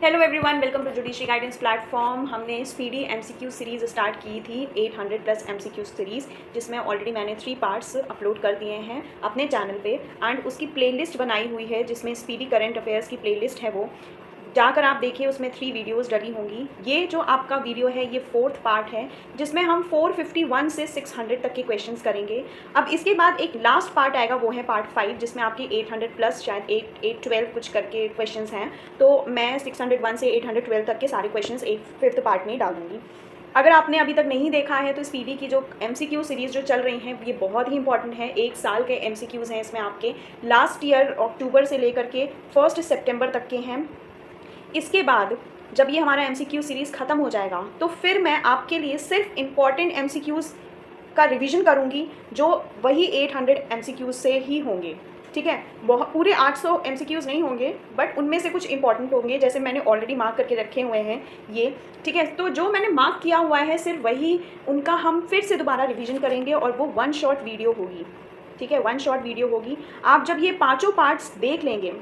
Hello everyone, welcome to judiciary guidance platform. हमने speedy MCQ series start की थी 800 plus MCQ series, जिसमें already मैंने 3 पार्ट्स अपलोड कर दिए हैं अपने चैनल पे एंड उसकी प्लेलिस्ट बनाई हुई है, जिसमें स्पीडी करंट अफेयर्स की प्लेलिस्ट है। वो जाकर आप देखिए, उसमें 3 वीडियोस डली होंगी। ये जो आपका वीडियो है ये 4th पार्ट है, जिसमें हम 451 से 600 तक के क्वेश्चंस करेंगे। अब इसके बाद एक लास्ट पार्ट आएगा, वो है पार्ट 5, जिसमें आपकी 800 प्लस शायद 812 कुछ करके क्वेश्चंस हैं। तो मैं 601 से 812 तक के सारे क्वेश्चंस एक 5th पार्ट में डालूंगी। अगर आपने अभी तक नहीं देखा है तो स्पीडी की जो एमसीक्यू सीरीज़ जो चल रही हैं ये बहुत ही इंपॉर्टेंट है। 1 साल के एमसीक्यूज़ हैं इसमें, आपके लास्ट ईयर अक्टूबर से लेकर के 1 सितंबर तक के हैं। इसके बाद जब ये हमारा एमसीक्यू सीरीज़ ख़त्म हो जाएगा तो फिर मैं आपके लिए सिर्फ इम्पॉर्टेंट एमसीक्यूज़ का रिवीजन करूँगी, जो वही 800 एमसीक्यूज़ से ही होंगे। ठीक है, बहुत पूरे 800 एमसीक्यूज़ नहीं होंगे, बट उनमें से कुछ इंपॉर्टेंट होंगे, जैसे मैंने ऑलरेडी मार्क करके रखे हुए हैं ये। ठीक है, तो जो मैंने मार्क किया हुआ है सिर्फ वही, उनका हम फिर से दोबारा रिवीजन करेंगे और वो 1 शॉर्ट वीडियो होगी। ठीक है, 1 शॉर्ट वीडियो होगी। आप जब ये पाँचों पार्ट्स देख लेंगे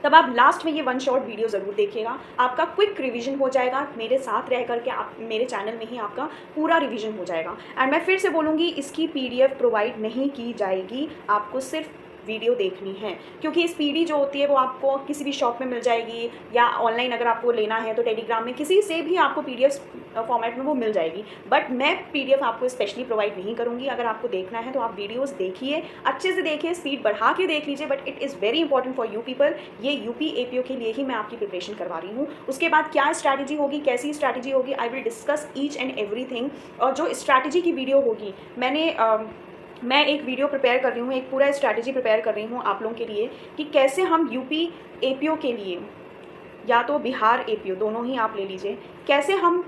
तब आप लास्ट में ये 1 शॉर्ट वीडियो ज़रूर देखिएगा। आपका क्विक रिवीजन हो जाएगा, मेरे साथ रह करके आप मेरे चैनल में ही आपका पूरा रिवीजन हो जाएगा। एंड मैं फिर से बोलूँगी, इसकी पीडीएफ प्रोवाइड नहीं की जाएगी, आपको सिर्फ वीडियो देखनी है, क्योंकि इस पीडी जो होती है वो आपको किसी भी शॉप में मिल जाएगी, या ऑनलाइन अगर आपको लेना है तो टेलीग्राम में किसी से भी आपको पीडीएफ फॉर्मेट में वो मिल जाएगी। बट मैं पीडीएफ आपको स्पेशली प्रोवाइड नहीं करूँगी। अगर आपको देखना है तो आप वीडियोस देखिए, अच्छे से देखिए, स्पीड बढ़ा के देख लीजिए। But it is very important for you people. ये यूपी एपीओ के लिए ही मैं आपकी प्रिपरेशन करवा रही हूँ। उसके बाद क्या स्ट्रैटेजी होगी, कैसी स्ट्रैटेजी होगी, I will discuss each and everything. और जो स्ट्रैटेजी की वीडियो होगी, मैं एक वीडियो प्रिपेयर कर रही हूँ, एक पूरा स्ट्रैटेजी प्रिपेयर कर रही हूँ आप लोगों के लिए, कि कैसे हम यूपी एपीओ के लिए, या तो बिहार एपीओ, दोनों ही आप ले लीजिए, कैसे हम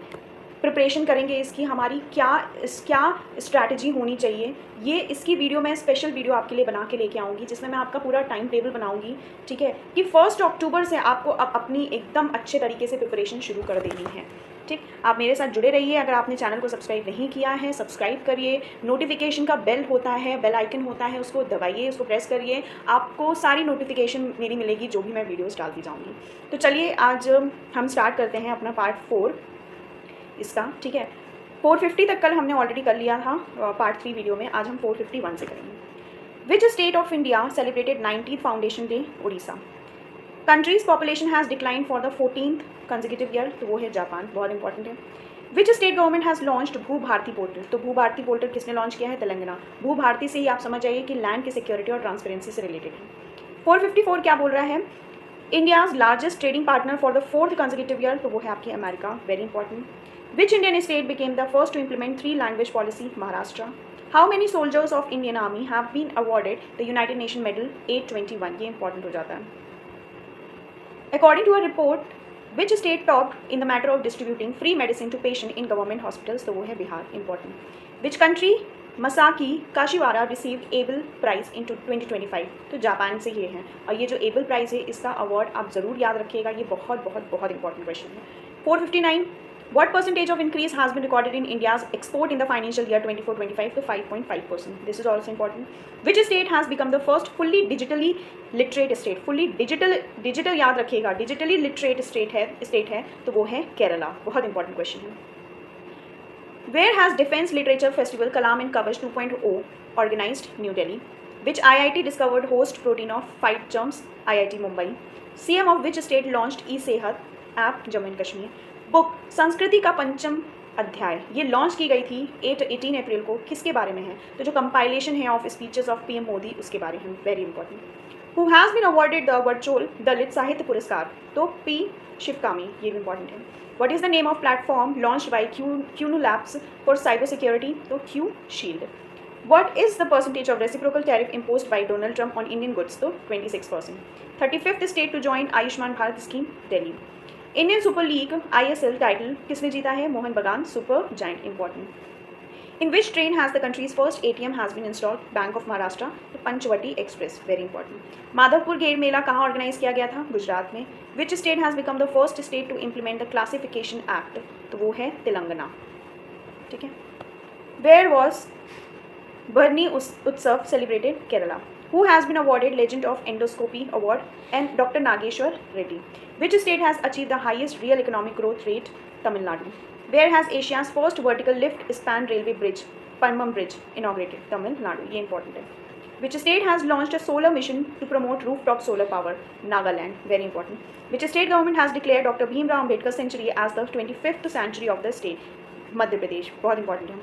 प्रिपरेशन करेंगे इसकी, हमारी क्या स्ट्रैटेजी होनी चाहिए। ये इसकी वीडियो मैं स्पेशल वीडियो आपके लिए बना के लेके आऊँगी, जिसमें मैं आपका पूरा टाइम टेबल बनाऊँगी। ठीक है, कि 1 अक्टूबर से आपको अब अपनी एकदम अच्छे तरीके से प्रिपरेशन शुरू कर देनी है। ठीक, आप मेरे साथ जुड़े रहिए। अगर आपने चैनल को सब्सक्राइब नहीं किया है, सब्सक्राइब करिए। नोटिफिकेशन का बेल होता है, बेल आइकन होता है, उसको दबाइए, उसको प्रेस करिए, आपको सारी नोटिफिकेशन मेरी मिलेगी जो भी मैं वीडियोस डालती जाऊँगी। तो चलिए आज हम स्टार्ट करते हैं अपना पार्ट 4 इसका। ठीक है, 450 तक कल हमने ऑलरेडी कर लिया था पार्ट 3 वीडियो में। आज हम 451 से करेंगे। विच state of India celebrated 90th foundation day? Orissa. Countries population has decline for the 14th consecutive year, तो वो है जापान, बहुत इंपॉर्टेंट है। विच स्टेट गवर्नमेंट हैज़ लॉन्च्ड भू भारती पोर्टल? तो भू भारती पोर्टल किसने लॉन्च किया है? तेलंगाना। भू भारती से ही आप समझ जाइए कि लैंड की सिक्योरिटी और ट्रांसपेरेंसी से रिलेटेड है। 454 क्या बोल रहा है? India's largest trading partner for the 4th consecutive year, तो वो है आपकी America, very important. Which Indian state became the first to implement 3 language policy? Maharashtra. How many soldiers of Indian army have been awarded the United Nation medal 821? ये important हो जाता है। According to a report, which state topped in the matter of distributing free medicine to patient in government hospitals? तो वो है Bihar, important. Which country Masaki Kashiwara received Abel prize in 2025? तो Japan से ये है। और ये जो एबल प्राइज है, इसका अवार्ड आप ज़रूर याद रखिएगा, ये बहुत बहुत बहुत इंपॉर्टेंट क्वेश्चन है। 459, what percentage of increase has been recorded in India's export in the financial year 24-25? to 5.5%. This is also important. Which state has become the first fully digitally literate state? fully digital याद रखिएगा, digitally literate state है तो वो है केरला, बहुत important question है। Where has Defense Literature Festival Kalam and Kavach 2.0 organized? New Delhi. Which IIT discovered host protein of fight germs? IIT Mumbai. CM of which state launched e-सेहत app? Jammu and Kashmir. Book संस्कृति का पंचम अध्याय, ये launch की गई थी 18 अप्रैल को, किसके बारे में है? तो जो कंपाइलेशन है of speeches of PM Modi, उसके बारे में, very important. Who has been awarded the virtual Dalit Sahitya Puraskar? तो पी शिवकामी, ये भी इंपॉर्टेंट है। What is the name of platform launched by QNu labs for cyber security? तो Q shield. What is the percentage of reciprocal tariff imposed by Donald Trump on Indian goods? तो 26%. 35th state to join Ayushman Bharat scheme? Delhi. Indian super league ISL title किसने जीता है? Mohan Bagan super giant, important. In which train has the country's first ATM has been installed? Bank of Maharashtra, तो Panchvati express, very important. Madhavpur गेर मेला कहाँ organise किया गया था? गुजरात में। Which state has become the first state to implement the classification act? तो वो है तेलंगाना। ठीक है। वेयर वॉज बरनी उत्सव celebrated? Kerala. Who has been awarded Legend of Endoscopy Award? And Dr. Nageshwar Reddy. Which state has achieved the highest real economic growth rate? Tamil Nadu. Where has Asia's first vertical lift span railway bridge, Panmam Bridge, inaugurated? Tamil Nadu. ये important है. Which state has launched a solar mission to promote rooftop solar power? Nagaland. Very important. Which state government has declared Dr. Bhimrao Ambedkar century as the 25th century of the state? Madhya Pradesh. बहुत important है.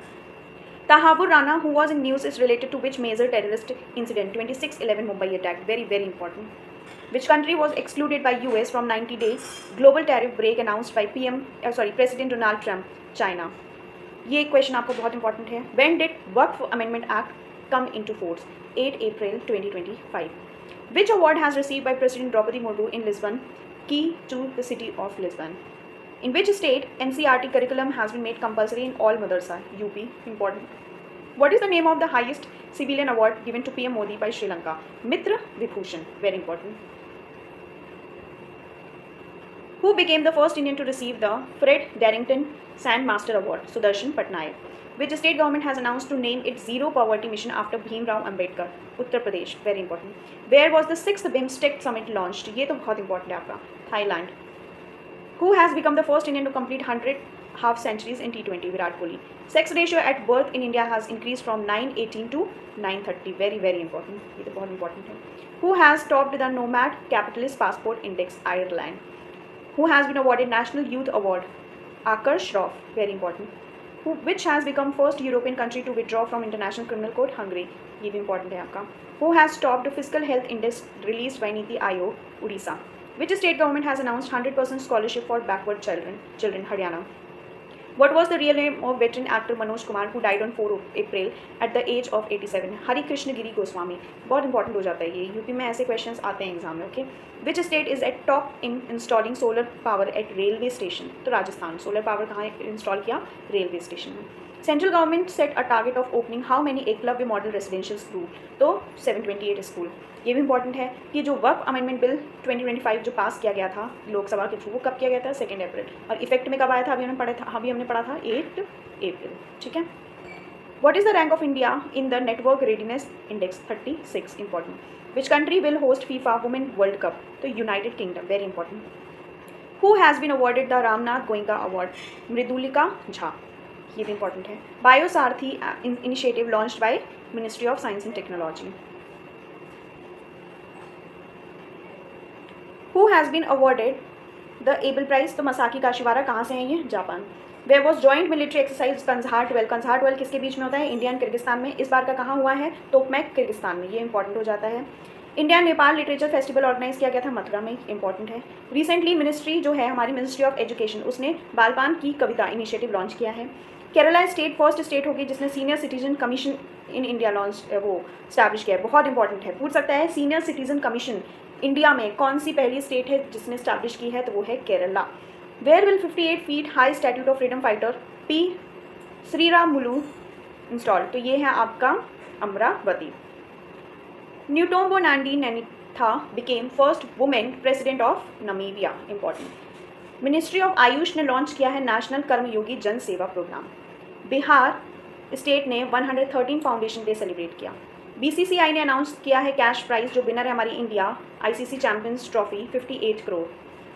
Tahabur Rana, who was in news, is related to which major terrorist incident? 26/11 Mumbai attack. Very, very important. Which country was excluded by US from 90-day global tariff break announced by President Donald Trump? China. ये question आपको बहुत important है. When did Waqf amendment act come into force? 8 April 2025. Which award has received by President Draupadi Murmu in Lisbon? Key to the city of Lisbon. In which state NCERT curriculum has been made compulsory in all madrasa? UP. Important. What is the name of the highest civilian award given to PM Modi by Sri Lanka? Mitra Vibhushan. Very important. Who became the first Indian to receive the Fred Darrington Sandmaster Award? Sudarshan Patnaik. Which state government has announced to name its zero poverty mission after Bhimrao Ambedkar? Uttar Pradesh. Very important. Where was the 6th BIMSTEC summit launched? ये तो बहुत important है आपका. Thailand. Who has become the first Indian to complete 100 half centuries in T20? Virat Kohli. Sex ratio at birth in India has increased from 918 to 930. Very, very important. ये तो बहुत important है. Who has topped the Nomad Capitalist Passport Index? Ireland. Who has been awarded National Youth Award? Akarsh Shroff. Very important. Which has become first European country to withdraw from International Criminal Court? Hungary. ये भी important है आपका. Who has topped the Fiscal Health Index released by Niti Aayog? Odisha. Which state government has announced 100% scholarship for backward children? Haryana. What was the real name of veteran actor Manoj Kumar who died on 4 April at the age of 87? Hari Krishna Giri Goswami. बहुत important हो जाता है ये. UP में ऐसे questions आते हैं exam में. Okay. Which state is eight top in installing solar power eight railway station? तो राजस्थान. सोलर पावर कहाँ इंस्टॉल किया? रेलवे स्टेशन में. Central government set a target of opening how many Eklavya model residential school? तो 728 school. ये भी important है कि जो वक्फ अमेंडमेंट बिल 2025 जो पास किया गया था लोकसभा के थ्रू, वो कब किया गया था? 2 अप्रैल. और इफेक्ट में कब आया था? अभी हमने पढ़ा था 8 अप्रैल. ठीक है. What is the rank of India in the Network Readiness Index? 36. Important. Which country will host FIFA Women World Cup? The United Kingdom. Very important. Who has been awarded the Ramnath Goenka Award? Mridulika Jha. ये भी important है. Biosaarthi initiative launched by Ministry of Science and Technology. Who has been awarded the Abel Prize? तो मसाकी काशिवारा. कहाँ से हैं ये? Japan. Where was joint military exercise कंजहार 12? कंजहार 12 किसके बीच में होता है? इंडिया एंड किर्गिस्तान में. इस बार का कहाँ हुआ है? तोकमैक किर्गिस्तान में. ये इंपॉर्टेंट हो जाता है. India Nepal literature festival organize किया गया था मथुरा में. इंपॉर्टेंट है. रिसेंटली मिनिस्ट्री जो है हमारी मिनिस्ट्री ऑफ एजुकेशन, उसने बालपान की कविता इनिशिएटिव लॉन्च किया है. केरला स्टेट फर्स्ट स्टेट होगी जिसने senior citizen commission in India launch वो स्टैब्लिश किया है. बहुत इंपॉर्टेंट है. पूछ सकता है सीनियर सिटीजन कमीशन इंडिया में कौन सी पहली स्टेट है जिसने स्टैब्लिश की है? तो वो है Kerala. Where will 58 feet high statute of freedom fighter P Sriramulu install? तो ये है आपका Amaravati. Netumbo Nandi Ndaitwah became first women president of Namibia. Important. Ministry of AYUSH ने लॉन्च किया है नेशनल कर्मयोगी जन सेवा प्रोग्राम. बिहार स्टेट ने 113 फाउंडेशन डे सेलिब्रेट किया. बीसीसीआई ने अनाउंस किया है कैश प्राइज जो विनर है हमारी India ICC champions trophy 58 crore.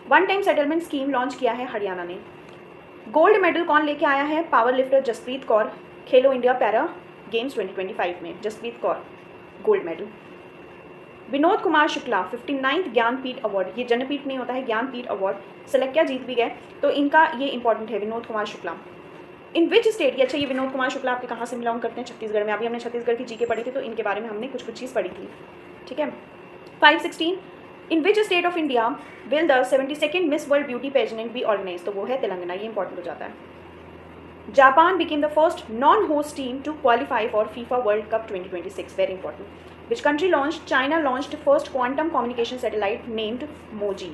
One time settlement scheme launch किया है हरियाणा ने. गोल्ड मेडल कौन लेके आया है? Power lifter Jaspreet Kaur. Khelo India para games 2025 में Jaspreet Kaur gold medal. Vinod Kumar Shukla 59th Jnanpith award. ये जनपीठ नहीं होता है, ज्ञानपीठ अवार्ड. सेलेक्ट जीत भी गए. तो इनका ये इंपॉर्टेंट है विनोद कुमार शुक्ला. इन विच स्टेट? ये अच्छा ये विनोद कुमार शुक्ला आपके कहाँ से बिलोंग करते हैं? छत्तीसगढ़ में. अभी हमने छत्तीसगढ़ की जीके पढ़ी थी तो इनके बारे में हमने कुछ चीज़ पढ़ी थी. ठीक है. 516 in which state of India will the 72nd miss world beauty pageant be organise? तो वो है तेलंगाना. ये इंपॉर्टेंट हो जाता है. Japan became the first non host team to qualify for FIFA world cup 2026. Very important. Which country launched? China launched first quantum communication satellite named Mozi.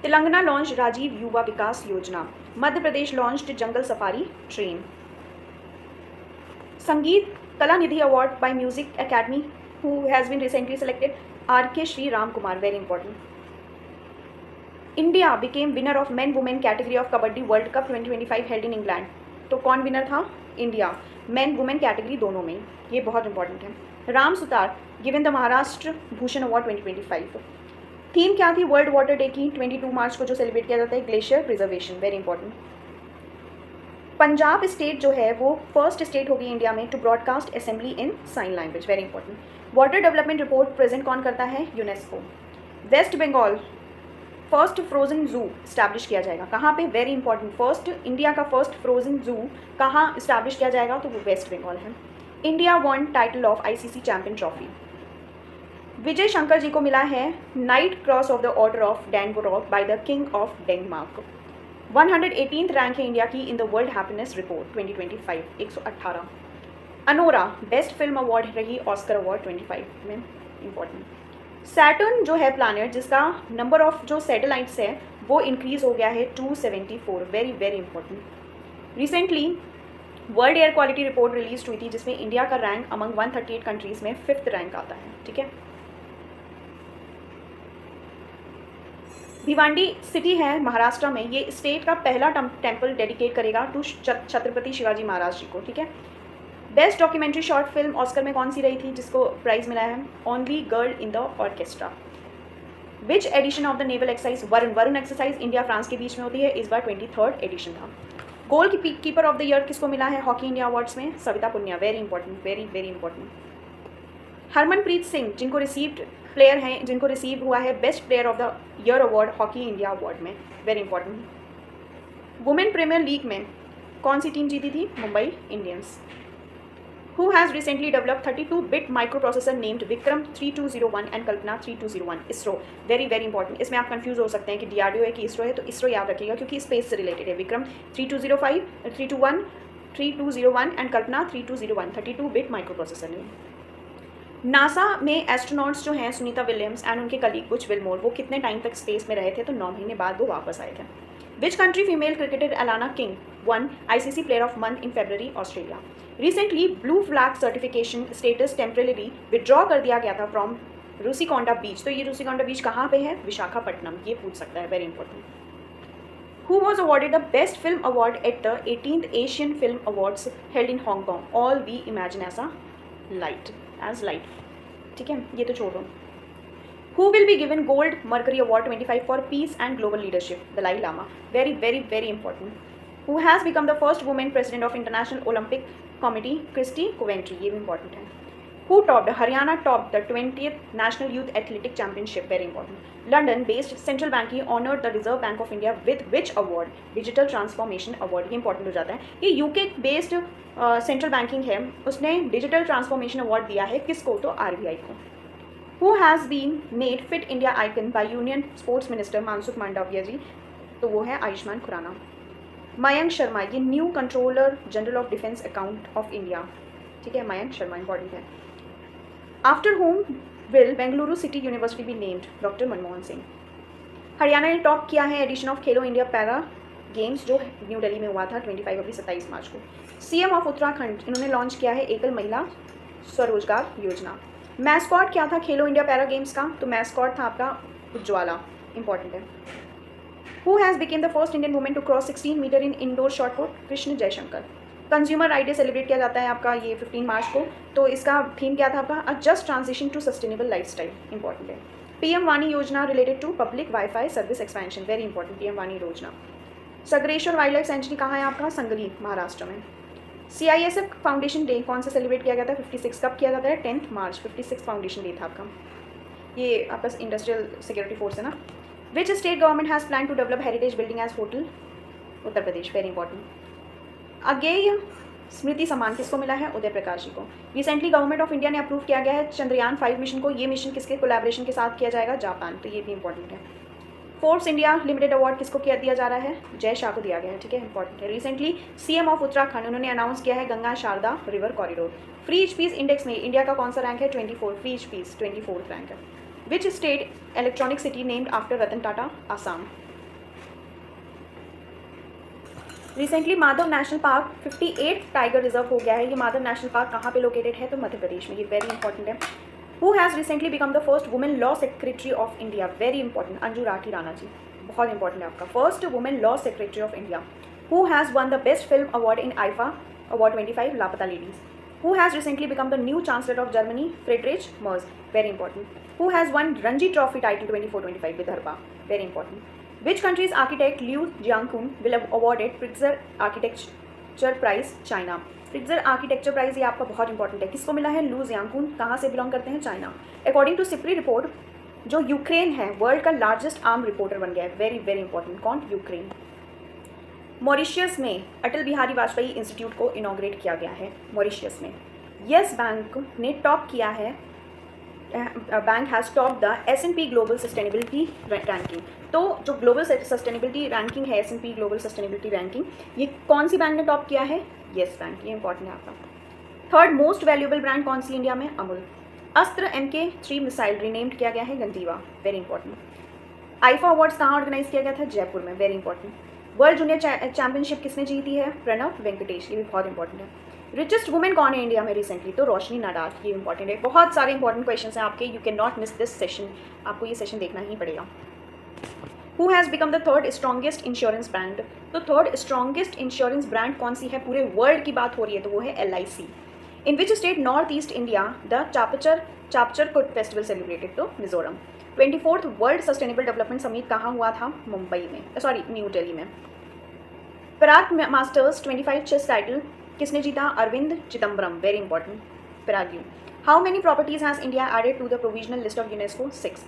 Telangana launch Rajiv Yuva Vikas Yojana. Madhya Pradesh launched jungle safari train. Sangeet Kala Nidhi award bye music academy who has been recently selected? R K. Shri Ram Kumar. Very important. India became winner of men women category of kabaddi world cup 2025 held in England. तो कौन winner था? India. Main women category दोनों में, ये बहुत important है। Ram Sutar given the Maharashtra Bhushan award 2025। Theme क्या थी वर्ल्ड वाटर डे की 22 मार्च को जो सेलिब्रेट किया जाता है? Glacier preservation, very important. Punjab state जो है वो फर्स्ट स्टेट होगी इंडिया में to broadcast assembly in sign language, very important. Water development report present कौन करता है? UNESCO. West Bengal first frozen zoo establish किया जाएगा, कहाँ पे? वेरी इंपॉर्टेंट, फर्स्ट इंडिया का फर्स्ट फ्रोजन जू कहाँ स्टैब्लिश किया जाएगा? तो वो वेस्ट बंगाल है। India won title of ICC champion trophy. Vijay Shankar ji को मिला है knight cross of the order of Dannebrog by the king of Denmark. 118th rank है इंडिया की in the world happiness report 2025, 118। Anora best film award रही Oscar award 25 में, important. Saturn जो है planet जिसका नंबर ऑफ जो satellites है वो इंक्रीज हो गया है 274, very very important. Recently world air quality report release हुई थी जिसमें इंडिया का रैंक अमंग 138 कंट्रीज में 5th रैंक आता है, ठीक है। भिवांडी सिटी है महाराष्ट्र में, ये स्टेट का पहला टेम्पल डेडिकेट करेगा टू छत्रपति शिवाजी महाराज जी को, ठीक है। Best documentary short film Oscar में कौन सी रही थी जिसको प्राइज मिला है? Only girl in the orchestra. Which edition of the naval exercise Varun exercise India France के बीच में होती है? इस बार 23rd एडिशन था। Goal keeper of the year किसको मिला है हॉकी इंडिया अवार्ड्स में? Savita Punia, very important, very very important. Harmanpreet Singh जिनको रिसीव्ड प्लेयर हैं, जिनको रिसीव हुआ है best player of the year award hockey India award में, very important. Women premier league में कौन सी टीम जीती थी? Mumbai Indians. Who has recently develop 32-bit micro processor named Vikram 3201 and Kalpana 3201? ISRO, very very important. इसमें आप कंफ्यूज हो सकते हैं कि डीआरडीओ है कि इसरो है, तो इसरो याद रखिएगा क्योंकि स्पेस से रिलेटेड है। Vikram 3205 3201 and Kalpana 3201, 32-bit micro processor name. NASA में एस्ट्रोनॉट्स जो हैं सुनीता विलियम्स एंड उनके कलीग बुच विलमोर, वो कितने टाइम तक स्पेस में रहे थे? तो 9 महीने बाद वो वापस आए थे। Which country female cricketer Alana King won ICC player of month in February? Australia. Recently blue flag certification status temporary withdraw कर दिया गया था फ्रॉम रूसीकोंडा बीच, तो ये रूसीकोंडा बीच कहाँ पे है? विशाखापट्टनम, ये पूछ सकता है, very important. Who was awarded the best film award at the 18th Asian film awards held in Hong Kong? All We Imagine As Light, ठीक है, ये तो छोड़ो। Who will be given Gold Mercury award 25 for peace and global leadership? Dalai Lama, very very very important. Who has become the first women president of International Olympic Committee? Kirsty Coventry, ये भी important है। Who topped Haryana top the 20th national youth athletic championship? Very important. London based central bank he honoured the reserve bank of India with which award? Digital transformation award, ये important हो जाता है। ये UK based central banking है, उसने digital transformation award दिया है किसको? तो आरबीआई को। Who has been made fit India icon by union sports minister Mansukh Mandaviya ji? तो वो है आयुष्मान खुराना। मयंक शर्मा, ये new controller general of defence account of India, ठीक है, मयंक शर्मा इंपॉर्टेंट है। After whom will Bengaluru city university be named? Doctor Manmohan Singh. Haryana ने टॉप किया है edition of Khelo India para games जो न्यू दिल्ली में हुआ था 27 मार्च को। सीएम ऑफ उत्तराखंड इन्होंने लॉन्च किया है एकल महिला स्वरोजगार योजना। मैस्कॉट क्या था खेलो इंडिया पैरा गेम्स का? तो मैस्कॉट था आपका उज्ज्वला, इंपॉर्टेंट है। Who has became the first Indian women to cross 16 meter in indoor shot put? Krishna Jaishankar. Consumer right day celebrate किया जाता है आपका ये 15 मार्च को, तो इसका थीम क्या था आपका? Uh just transition to sustainable lifestyle, important है। पीएम वाणी योजना related to public wifi service expansion, very important, PM वाणी योजना। सगरेश्वर वाइल्ड लाइफ सेंचुरी कहाँ है आपका? संगली, महाराष्ट्र में। CISF फाउंडेशन डे कौन सा सेलिब्रेट किया जाता है? 56 कब किया जाता है? 10th मार्च, 56 फाउंडेशन डे था आपका। ये आपका इंडस्ट्रियल सिक्योरिटी फोर्स है ना। Which state government has plan to develop heritage building as hotel? Uttar Pradesh, very important. Agyeya Smriti Samman किसको मिला है? उदय प्रकाश जी को। रिसेंटली गवर्नमेंट ऑफ इंडिया ने अप्रूव किया गया है चंद्रयान 5 मिशन को, ये मिशन किसके कोलैबोरेशन के साथ किया जाएगा? जापान, तो ये भी इंपॉर्टेंट है। फोर्ब्स इंडिया लिमिटेड अवार्ड किसको किया दिया जा रहा है? जय शाह को दिया गया है, ठीक है, इंपॉर्टेंट है। रिसेंटली सीएम ऑफ उत्तराखंड उन्होंने अनाउंस किया है Ganga Sharda river corridor. Free speech index में इंडिया का कौन सा रैंक है? 24, फ्री स्पीच 24th रैंक है। Which state electronic city named after Ratan Tata? Assam. Recently Madhav national park 58 tiger reserve हो गया है। ये माधव नेशनल पार्क कहाँ पे लोकेटेड है? तो मध्य प्रदेश में, ये वेरी इंपॉर्टेंट है। Who has recently become the first women law secretary of India? Very important, Anju Rathi Rana ji, बहुत इंपॉर्टेंट है आपका, first women law secretary of India. Who has won the best film award in IIFA award 25 Laapataa ladies. Who has recently become the new Chancellor of Germany? Friedrich Merz. Very important. Who has won Ranji Trophy title 24-25? Vidarbha. Very important. Which country's architect Liu Jiangkun will have awarded Pritzker Architecture Prize? China. Pritzker Architecture Prize ये आपका बहुत important है. किसको मिला है? लू जियांगकुन. कहाँ से बिलोंग करते हैं? China. According to SIPRI report, जो यूक्रेन है वर्ल्ड का लार्जेस्ट आर्म रिपोर्टर बन गया है. Very very important. कौन? यूक्रेन. मॉरिशियस में अटल बिहारी वाजपेयी इंस्टीट्यूट को इनॉग्रेट किया गया है. मॉरिशियस में येस बैंक ने टॉप किया है. Bank has top the S&P global sustainability ranking. तो जो ग्लोबल सस्टेनेबिलिटी रैंकिंग है, S&P ग्लोबल सस्टेनेबिलिटी रैंकिंग, ये कौन सी बैंक ने टॉप किया है? Yes bank. ये इंपॉर्टेंट है आपका. थर्ड मोस्ट वैल्यूएबल ब्रांड कौन सी इंडिया में? अमूल. अस्त्र MK3 मिसाइल रीनेम्ड किया गया है Gandiva. Very important. IIFA awards कहाँ ऑर्गेनाइज किया गया था? जयपुर में. Very important. World junior championship किसने जीती है? प्रणव वेंकटेश. ये भी बहुत इंपॉर्टेंट है. रिचेस्ट वुमेन कौन है इंडिया में रिसेंटली? तो रोशनी नाडार. ये इंपॉर्टेंट है. बहुत सारे इंपॉर्टेंट क्वेश्चन हैं आपके. You can not miss this session. आपको ये सेशन देखना ही पड़ेगा. Who has become the third strongest insurance brand? तो थर्ड स्ट्रॉन्गेस्ट इंश्योरेंस ब्रांड कौन सी है? पूरे वर्ल्ड की बात हो रही है तो वो है LIC. In which state north east India the Chapchar Kut festival celebrated? तो Mizoram. 24th world sustainable development summit कहाँ हुआ था? मुंबई में, सॉरी न्यू दिल्ली में. पराग मास्टर्स 25 चेस टाइटल किसने जीता? Aravindh Chithambaram. Very important. Prague. How many properties has India added to the provisional list of UNESCO? 6.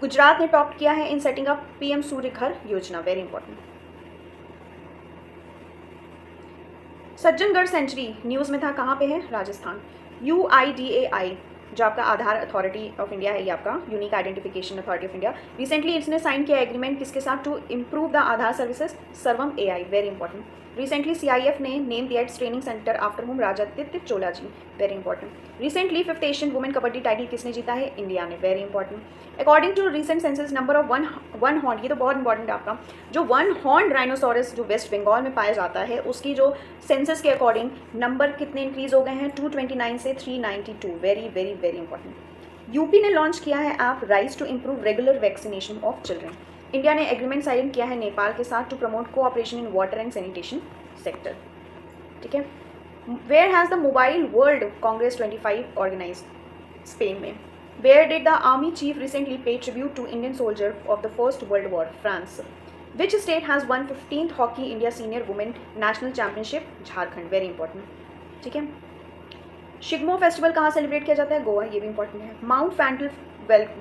Gujarat ने top किया है in setting up PM Surya Ghar Yojana. Very important. Sajjangarh sanctuary news में था. कहाँ पे है? राजस्थान. UIDAI जो आपका आधार अथॉरिटी ऑफ इंडिया है, ये आपका unique identification authority of India, recently इसने साइन किया एग्रीमेंट किसके साथ? To improve the Aadhaar services Sarvam AI. Very important. Recently CIF ने नेम दिया its training centre after whom Rajaditya Chola ji. Very important. Recently 5th Asian women kabaddi title किसने जीता है? इंडिया ने. Very important. According to recent census number of one horn, ये तो बहुत important है आपका, जो वन हॉर्न राइनोसोरस जो वेस्ट बंगाल में पाया जाता है उसकी जो सेंसस के अकॉर्डिंग नंबर कितने इंक्रीज हो गए हैं? 229 से 392. Very very very important. UP ने लॉन्च किया है app rise to improve regular vaccination of children. India ने एग्रीमेंट साइन किया है नेपाल के साथ to promote cooperation in water and sanitation sector. ठीक है. Where has the mobile world congress 25 organise? Spain में. Where did the army chief recently pay tribute to Indian soldier of the first world war? France. Which state has one 15th hockey India senior women national championship? Jharkhand. Very important. ठीक है. Shigmo festival कहाँ celebrate किया जाता है? गोवा. ये भी important है. Mount फैंटल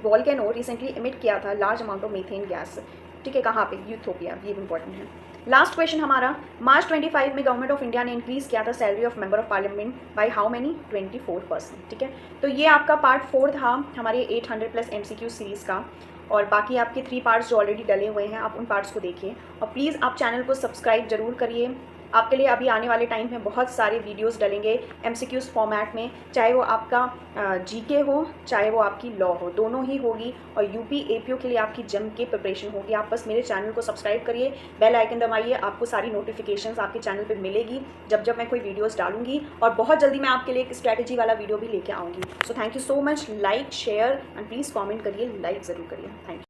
volcano recently emit किया था large amount of methane gas. ठीक है. कहाँ पे? यूथोपिया. ये भी इंपॉर्टेंट है. लास्ट क्वेश्चन हमारा, मार्च 25 में गवर्नमेंट ऑफ इंडिया ने इंक्रीज़ किया था salary of member of parliament by how many? 24%. ठीक है. तो ये आपका पार्ट 4 था हमारे 800+ MCQ सीरीज़ का, और बाकी आपके 3 पार्ट्स जो ऑलरेडी डले हुए हैं आप उन पार्ट्स को देखिए, और प्लीज़ आप चैनल को सब्सक्राइब जरूर करिए. आपके लिए अभी आने वाले टाइम में बहुत सारे वीडियोस डलेंगे MCQs फॉर्मेट में, चाहे वो आपका GK हो चाहे वो आपकी लॉ हो, दोनों ही होगी, और UP APO के लिए आपकी जम के प्रिपरेशन होगी. आप बस मेरे चैनल को सब्सक्राइब करिए, बेल आइकन दबाइए, आपको सारी नोटिफिकेशंस आपके चैनल पे मिलेगी जब जब मैं कोई वीडियोस डालूंगी, और बहुत जल्दी मैं आपके लिए एक स्ट्रैटेजी वाला वीडियो भी लेके आऊँगी. So thank you so much. Like share and please comment करिए, लाइक ज़रूर करिए. Thank you.